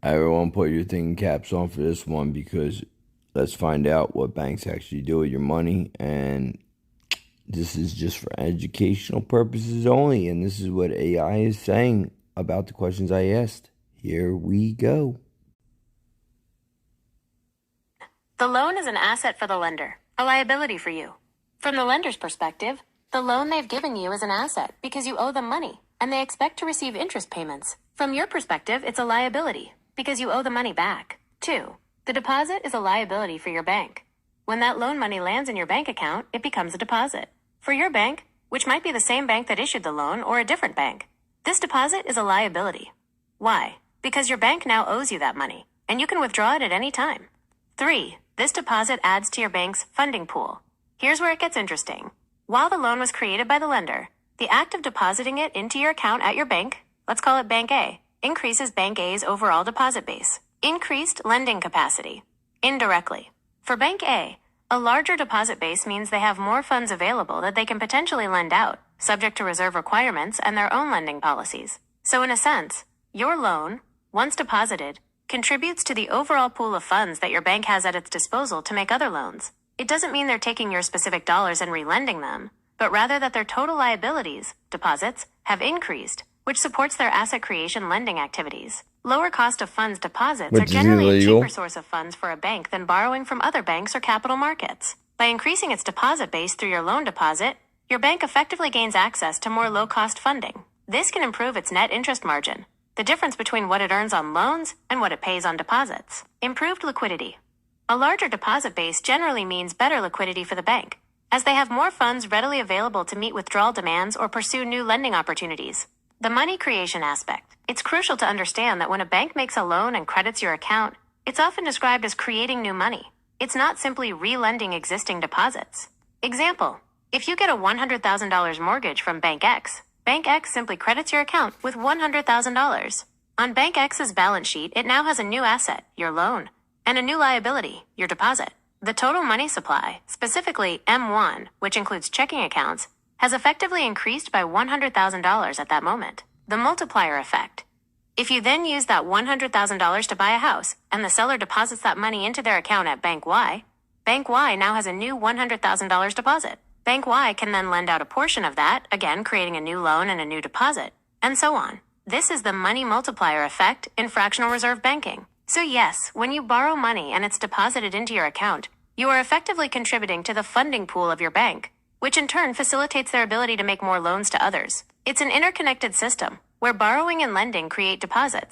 Everyone put your thinking caps on for this one because let's find out what banks actually do with your money. And this is just for educational purposes only. And this is what AI is saying about the questions I asked. Here we go. The loan is an asset for the lender, a liability for you. From the lender's perspective, the loan they've given you is an asset because you owe them money and they expect to receive interest payments. From your perspective, it's a liability because you owe the money back. 2. The deposit is a liability for your bank. When that loan money lands in your bank account, it becomes a deposit. For your bank, which might be the same bank that issued the loan or a different bank, this deposit is a liability. Why? Because your bank now owes you that money, and you can withdraw it at any time. 3. This deposit adds to your bank's funding pool. Here's where it gets interesting. While the loan was created by the lender, the act of depositing it into your account at your bank, let's call it Bank A, increases Bank A's overall deposit base. Increased lending capacity. Indirectly. For Bank A, a larger deposit base means they have more funds available that they can potentially lend out, subject to reserve requirements and their own lending policies. So in a sense, your loan, once deposited, contributes to the overall pool of funds that your bank has at its disposal to make other loans. It doesn't mean they're taking your specific dollars and relending them, but rather that their total liabilities, deposits, have increased, which supports their asset creation lending activities. Lower cost of funds deposits are generally a cheaper source of funds for a bank than borrowing from other banks or capital markets. By increasing its deposit base through your loan deposit, your bank effectively gains access to more low-cost funding. This can improve its net interest margin, the difference between what it earns on loans and what it pays on deposits. Improved liquidity. A larger deposit base generally means better liquidity for the bank, as they have more funds readily available to meet withdrawal demands or pursue new lending opportunities. The money creation aspect. It's crucial to understand that when a bank makes a loan and credits your account, it's often described as creating new money. It's not simply re-lending existing deposits. Example, if you get a $100,000 mortgage from Bank X simply credits your account with $100,000. On Bank X's balance sheet, it now has a new asset, your loan, and a new liability, your deposit. The total money supply, specifically M1, which includes checking accounts, has effectively increased by $100,000 at that moment. The multiplier effect. If you then use that $100,000 to buy a house, and the seller deposits that money into their account at Bank Y now has a new $100,000 deposit. Bank Y can then lend out a portion of that, again creating a new loan and a new deposit, and so on. This is the money multiplier effect in fractional reserve banking. So yes, when you borrow money and it's deposited into your account, you are effectively contributing to the funding pool of your bank, which in turn facilitates their ability to make more loans to others. It's an interconnected system where borrowing and lending create deposits.